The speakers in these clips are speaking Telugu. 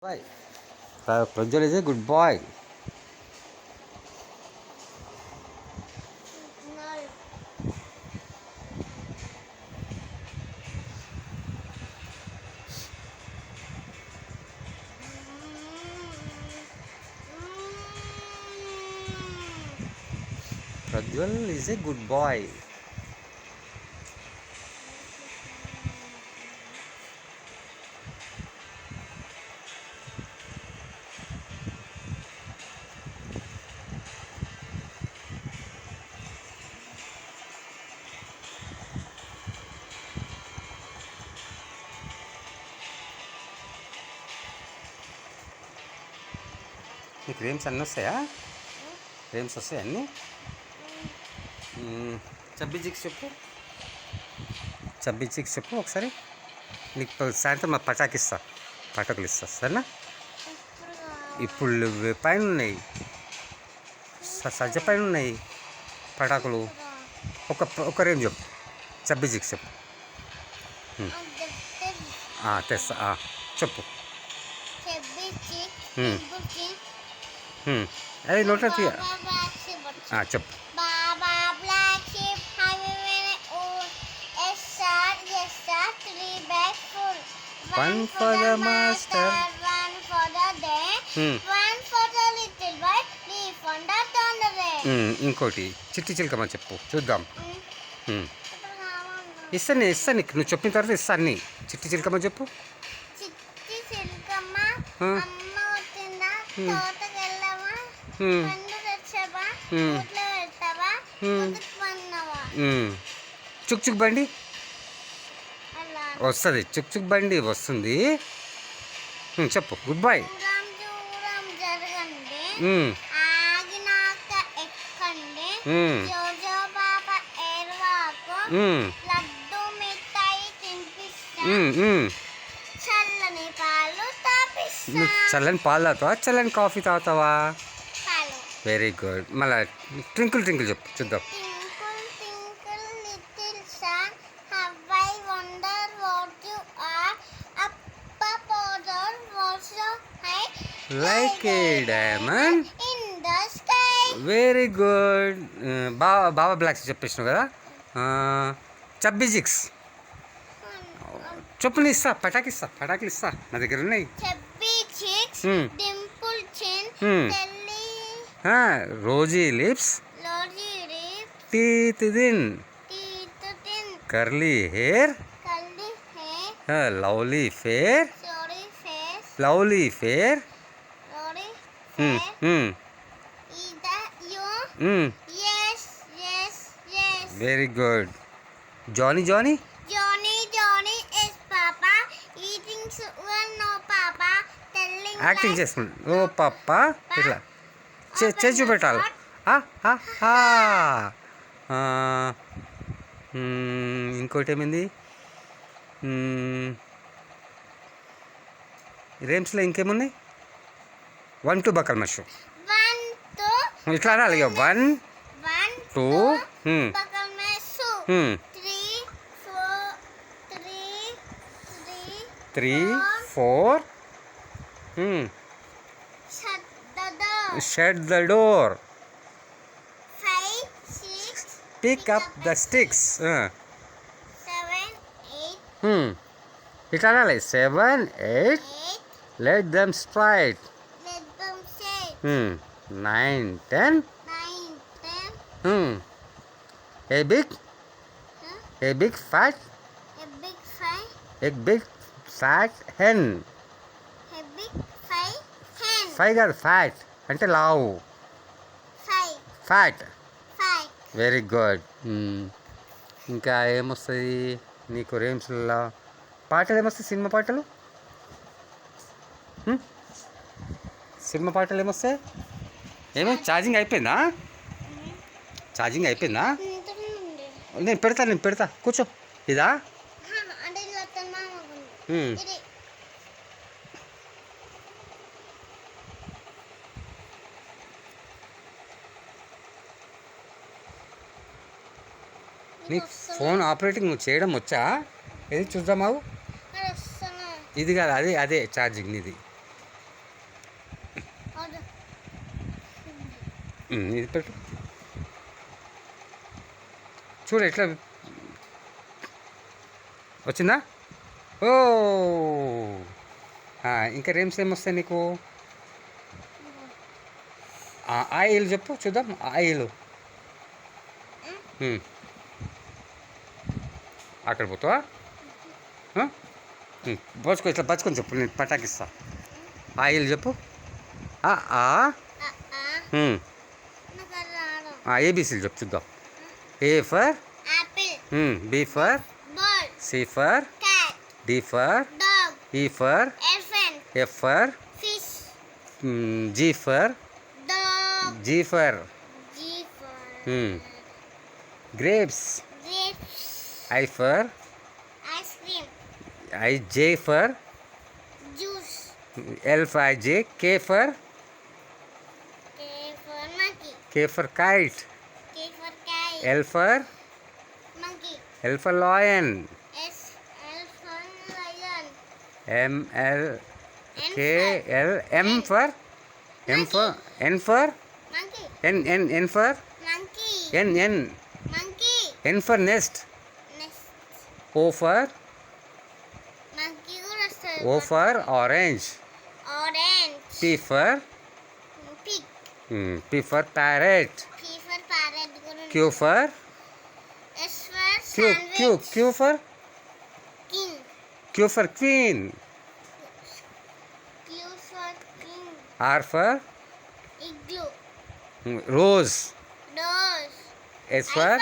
Boy. Prajwal is a good boy. Prajwal is a good boy. నీకు రేమ్స్ అన్నీ వస్తాయా? రేమ్స్ వస్తాయి అన్నీ? చబ్బీజిక్స్ చెప్పు ఒకసారి. నీకు సాయంత్రం మా పటాకులు ఇస్తా సరేనా? ఇప్పుడు పైన ఉన్నాయి, సజ్జ పైన ఉన్నాయి పటాకులు. ఒక రేమ్ చెప్పు, చబ్బీజిక్స్ చెప్పు. తెస్తా చెప్పు. అది నోట చెప్పు. One for the master, one for the day, one for the little boy, three for the thunder. ఇంకోటి చిట్టి చిలకమ్మ చెప్పు చూద్దాం. ఇస్తా నీకు, నువ్వు చెప్పిన తర్వాత ఇస్తా అన్ని. చిట్టి చిలకమ్మ చెప్పు. చిట్టి చిలకమ్మ అమ్మ వచ్చిందా, తోటకెళ్ళవా, పండు తెచ్చావా, ఊట్లో వెళ్తావా, పన్నవా. చుక్ చుక్ బండి వస్తుంది, చుక్ చుక్ బండి వస్తుంది. చెప్పు. Good boy. దూరం జరగండి, ఆగినాక ఎక్కండి, జోజో బాబా ఏర్వాకు, లడ్డు మిఠాయి తినిపిస్తా, చల్లని పాలు తాపిస్తా. చల్లని పాలు తాగుతావా, చల్లని కాఫీ తాగుతావా? పాలు. Very good. మళ్ళీ ట్వింకిల్ ట్వింకిల్ చెప్పు చూద్దాం. Like a diamond in the sky. Very good. Baa baa black sheep చెప్పేసినావు కదా. చబ్బీజిక్స్ చెప్పు. నీ ఇస్తా పటాకులు ఇస్తా, నా దగ్గర ఉన్నాయి. Chubby cheeks, dimple chin, rosy lips, teeth thin, curly hair, lovely fair, lovely fair. Very good. Johnny is Papa. Eating sugar, no Papa. Telling acting చేసుకుంటు. ఓ పాప ఇట్లా చేసి పెట్టాలి. ఇంకోటి ఏమైంది? రేమ్స్లో ఇంకేమున్నాయి? 1 2 బక్కల్ మషు ఇట్లా అనాలి. 1 2 buccal మషు 3 4 shut the door, 5 6 pick up the sticks, 7 8 ఇట్లా అనాలి. 7 8 let them straight, 9 10 a big fat hen. Five కాదు, ఫ్యాట్ అంటే లావు. ఫ్యాట్. Very good. ఇంకా ఏమొస్తుంది నీకు రేమ్స్లో? పాటలు ఏమొస్తాయి? సినిమా పాటలు ఏమొస్తాయి? ఏమేమి ఛార్జింగ్ అయిపోయిందా? నేను పెడతా కూర్చో. ఇదా? నీ ఫోన్ ఆపరేటింగ్ నువ్వు చేయడం వచ్చా? ఏది చూద్దామావు. ఇది కాదు, అదే ఛార్జింగ్ నీది. ఇది పెట్టు. చూడు ఎట్లా వచ్చిందా? ఓ ఇంకా రేమ్స్ ఏమొస్తాయి నీకు? ఆయిల్ చెప్పు చూద్దాం. ఆయిల్ అక్కడ పోతావా? పోసుకో, ఇట్లా పచ్చుకొని చెప్పు, నేను పటాకిస్తా. ఆయిల్ చెప్పు. ఏబీసీలు చెప్పు చూద్దాం. A for apple, B for bird, C for cat, D for dog, E for elephant, F for fish, G for dog, G for G for grapes. grapes, I for ice cream, I J for juice, L for J K for K for monkey, K for kite K for kite, L for monkey, L for lion S, L for lion, M L N K for L M for N for monkey, N for monkey, N monkey, N for nest. next, O for monkey కూడా వస్తుంది. O for orange. Orange, P for pig, P for parrot. P for parrot కూడా Q for S for Q sandwich, Q for king, Q for queen. Q for king, R for igloo, rose. nose, S for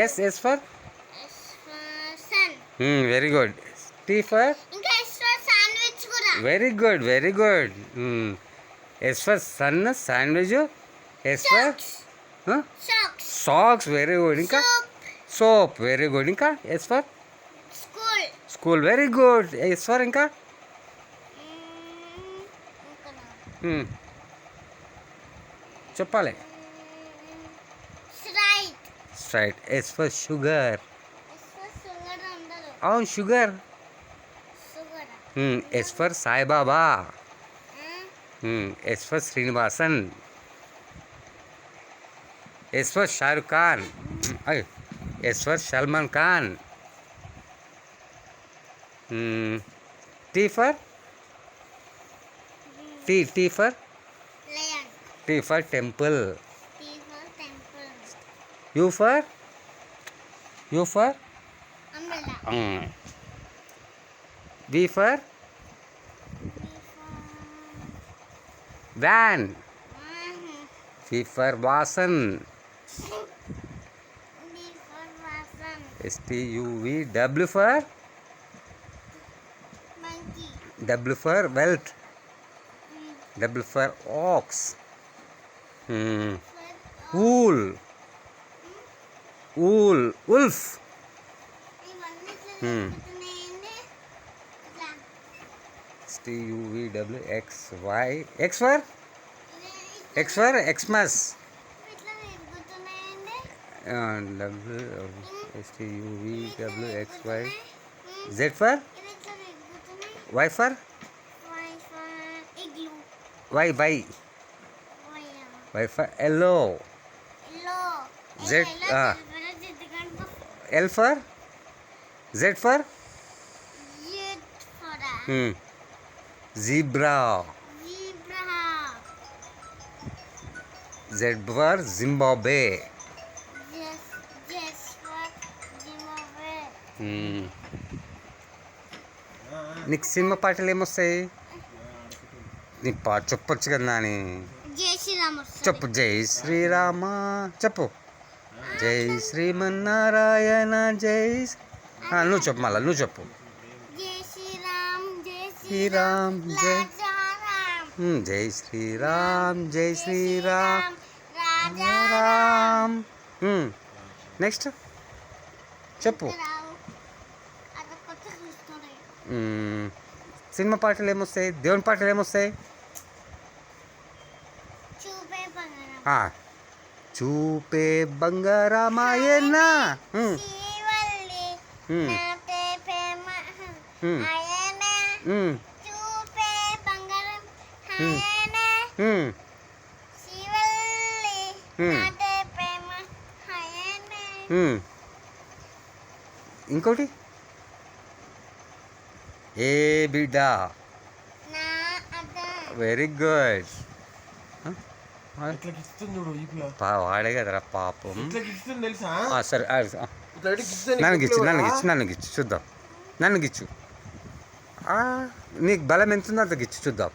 S for S for sun, very good. T for ఇంకా S for sandwich కూడా. Very good very good. S for sun sandwich. S for Socks, socks. Very good. ఇంకా soup, సోప్. Very good. ఇంకా S for school, school. Very good. S for ఇంకా ఇంకా చెప్పాలి. straight, straight. S for sugar. S for sugar ఉండదు. అవును sugar. sugar, S for Saibaba. Hmm? S for Srinivasan. S for Shah Rukh Khan. S for Salman Khan. T for T for lion, T for temple. T for temple, U for umbrella, we for V van. for V for Vasan. D for vasan, S T U V. W for monkey, W for wealth. Mm, W for ox. for wool wolf. ఇవన్నీ ఇట్లా Hmm. తిరుగుతున్నాయండి. ఇట్లా S T U V W X Y. X for ఇట్లా ఎక్స్ ఫర్ ఎక్స్మస్. ఇట్లా తిరుగుతున్నాయండి. W S T U V W X Y. తిరుగుతున్నాయి. జెడ్ ఫర్ ఇవి ఇట్లా తిరుగుతున్నాయి. Y for Y for igloo, Y Y, Y for yellow. yellow, Z, yellow, ah. silver, జిడ్డుగంట, L for Z for Z for zebra. zebra, Z for Zimbabwe. Yes for Zimbabwe, నీకు సినిమా పాటలు ఏమొస్తాయి? నీ పాట చెప్పొచ్చు కదా నాని. జై శ్రీరామ్ వస్తుంది. చెప్పు. జై శ్రీరామ చెప్పు. జై శ్రీమన్నారాయణ జై నువ్వు చెప్పు. మళ్ళా నువ్వు చెప్పు. జై శ్రీరామ్, జై శ్రీరామ్, జై రాజారామ్, జై శ్రీరామ్ జై శ్రీరామ్ రాజారామ్. రామ్. నెక్స్ట్ చెప్పు. అది కొత్త చూస్తున్నాయి. సినిమా పాటలు ఏమొస్తాయి? దేవుని పాటలు ఏమొస్తాయి? చూపే బంగారం, చూపే బంగారమాయన్న. శివల్లి, నాటే ప్రేమ, ఆయనే చూపే బంగారం, ఆయనే శివల్లి, నాటే ప్రేమ హయనే ఇంకోటి ఏ బిడ్డ. నా అద వెరీ గుడ్. ఇట్లా గిస్తుంది చూడు ఈపులో. వాడే కదరా పాపం. ఇట్లా గిస్తుంది తెలుసా? సరే ఇట్లా పెట్టి గిస్తుంది నన్ను గిచ్చు ఈపులో నన్ను కూడా. గిచ్చు నన్ను గిచ్చు చూద్దాం. నన్ను గిచ్చు. నీకు బలం ఎంత ఉందో అంత గిచ్చు చూద్దాం.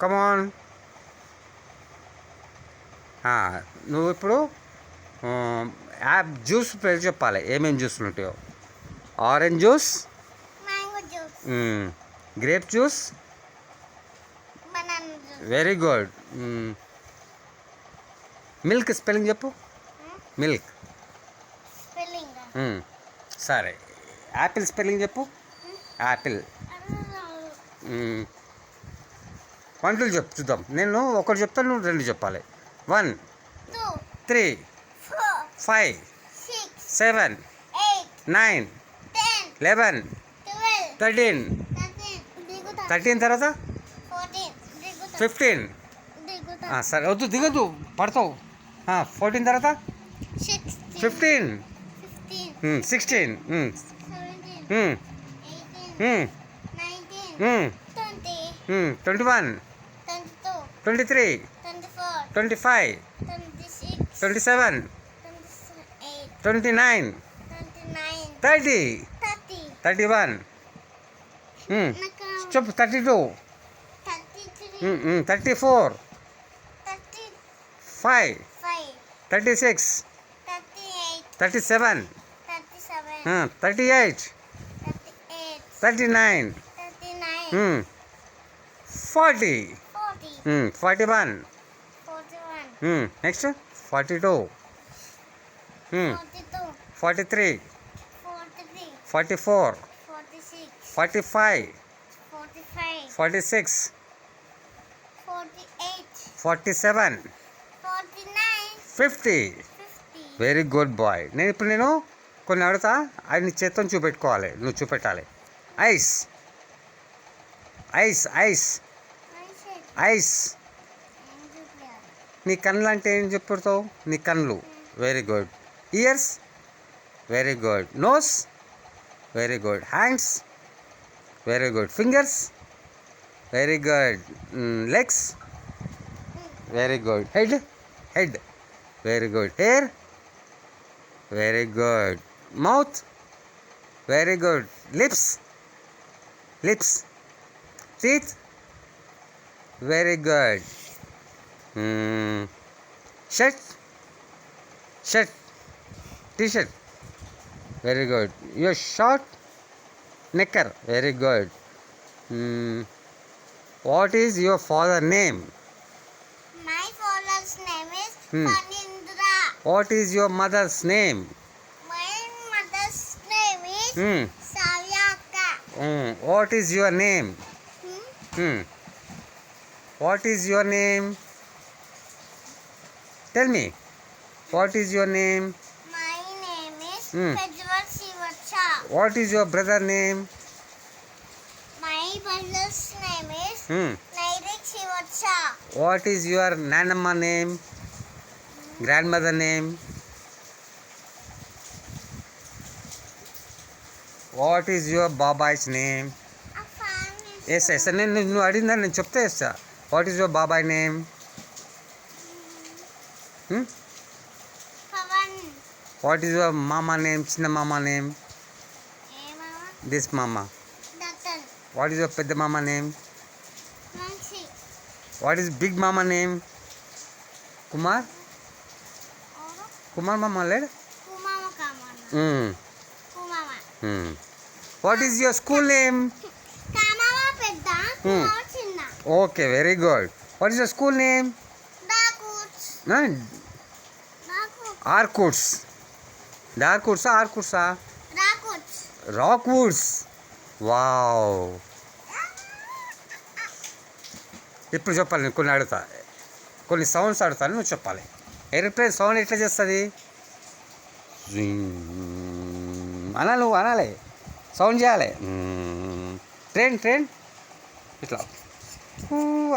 కమాన్. నువ్వు ఇప్పుడు జ్యూస్ పేరు చెప్పాలి, ఏమేమి జ్యూస్లు ఉంటాయో. Orange juice, mango juice, grape juice, banana juice, very good. Milk spelling చెప్పు. మిల్క్. స్పెల్లింగ్ సరే. యాపిల్ స్పెల్లింగ్ చెప్పు. యాపిల్. 1 2 చెప్పు చూద్దాం. నేను ఒకటి చెప్తాను, నువ్వు 2 చెప్పాలి. 1 2 3 4 5 6 7 8 9 10 11 12 13 దిగుతా 13 తర్వాత 14 దిగుతా 15. దిగుతా సరే వద్దు దిగద్దు పడతావు. 14 తర్వాత 16 15 15 16 17 18 19 20 21 22 23 24 25 26 27 28 29 29 30 30 31 నాకు చెప్పు 32 33 34 35 5 36 38 37 37 38 38 39 39 40 40 41 41 నెక్స్ట్ 42 42 43 43 44 46 45 45 46 48 47 49 50. 50 very good bye. నేను కొన్ని అడుగుతా, అది నీ చేత్తో చూపెట్టుకోవాలి, నువ్వు చూపెట్టాలి. Eyes eyes eyes eyes. నీ కళ్ళు అంటే ఏం చెప్పుతావు? నీ కళ్ళు. Very good. Ears. Very good. Nose. Very good. Hands. Very good. Fingers. Very good. Legs. Very good. Head. Head. Very good. Hair. Very good. Mouth. Very good. Lips. Lips. Teeth. Very good. Shirt. Shirt. T shirt. Very good. Your short. Nicker. Very good. What is your father name? My father's name is Hmm. Panindra. What is your mother's name? My mother's name is Savyaka. What is your name? Hmm? What is your name? Tell me. What is your name? My name is Hmm. Pejwar Sivacha. What is your brother name? My brother's name is Nairik Sivacha. What is your నానమ్మ name? Grandmother name? What is your బాబాయ్స్ నేమ్? ఎస్ ఎస్ నువ్వు అడిగిందా, నేను చెప్తే ఇస్తా. వాట్ ఈజ్ యువర్ బాబాయ్ name? Pavan. What is your మామా నేమ్? చిన్న మామా నేమ్? Emma. దిస్ మామా. Datan. వాట్ ఈజ్ యువర్ పెద్ద మామా name? Nancy. What is big మామా నేమ్? కుమార్. Oro. కుమార్ మామ లేడు. Kumama Kamana. Kumama. What is your school name? Kamama Pedda. Kumama Chinna. Okay very good. What is your school name? Dakuts. Dakuts. ఆర్కుడ్స్. డార్కుడ్సా ఆర్కుడ్సా? Dakuts. రాక్వుడ్స్. వావ్. ఇప్పుడు చెప్పాలి, నేను కొన్ని అడుగుతా, కొన్ని సౌండ్స్ అడుగుతాను, నువ్వు చెప్పాలి. ఏరోప్లేన్ సౌండ్ ఎట్లా చేస్తుంది? అనాలి, నువ్వు అనాలి, సౌండ్ చేయాలి. ట్రైన్ ట్రైన్ ఇట్లా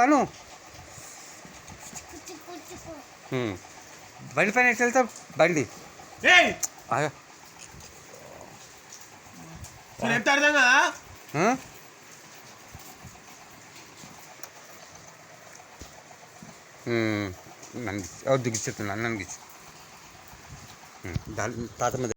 అను. Kuchi kuchi బండి పైన ఎట్లా వెళ్తావు బండి ఏయ్ ఆగా. నేను ఎంత అర్థం కదా నన్ను దిగిచ్చేస్తున్నాను నన్ను గిచ్చు తాత మీద